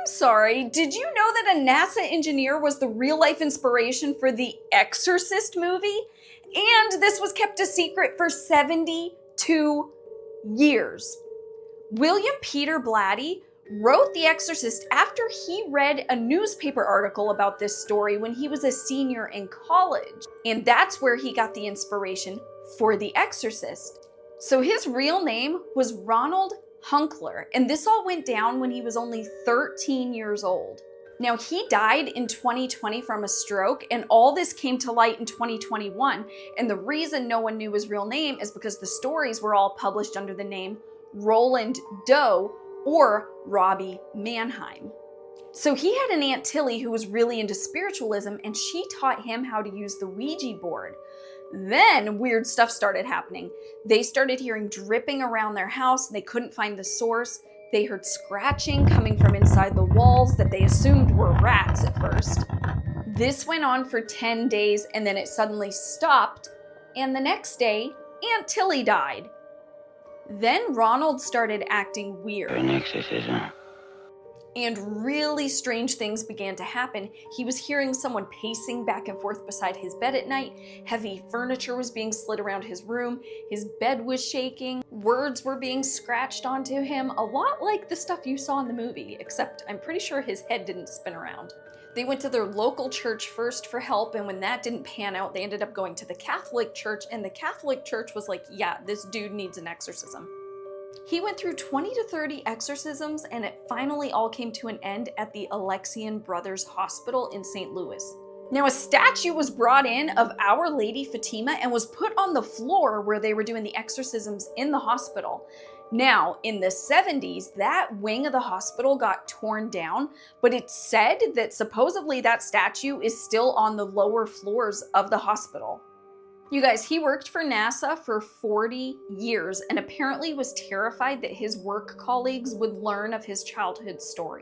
sorry, did you know that a NASA engineer was the real-life inspiration for the Exorcist movie? And this was kept a secret for 72 years. William Peter Blatty wrote The Exorcist after he read a newspaper article about this story when he was a senior in college. And that's where he got the inspiration for The Exorcist. So his real name was Ronald Hunkler, and this all went down when he was only 13 years old. Now, he died in 2020 from a stroke, and all this came to light in 2021. And the reason no one knew his real name is because the stories were all published under the name Roland Doe or Robbie Mannheim. So he had an Aunt Tilly who was really into spiritualism, and she taught him how to use the Ouija board. Then weird stuff started happening. They started hearing dripping around their house. They couldn't find the source. They heard scratching coming from inside the walls that they assumed were rats at first. This went on for 10 days, and then it suddenly stopped, and the next day, Aunt Tilly died. Then Ronald started acting weird. An exorcism. And really strange things began to happen. He was hearing someone pacing back and forth beside his bed at night. Heavy furniture was being slid around his room. His bed was shaking. Words were being scratched onto him, a lot like the stuff you saw in the movie, except I'm pretty sure his head didn't spin around. They went to their local church first for help, and when that didn't pan out, they ended up going to the Catholic Church, and the Catholic Church was like, yeah, this dude needs an exorcism. He went through 20 to 30 exorcisms, and it finally all came to an end at the Alexian Brothers Hospital in St. Louis. Now, a statue was brought in of Our Lady Fatima and was put on the floor where they were doing the exorcisms in the hospital. Now, in the 70s, that wing of the hospital got torn down, but it's said that supposedly that statue is still on the lower floors of the hospital. You guys, he worked for NASA for 40 years and apparently was terrified that his work colleagues would learn of his childhood story.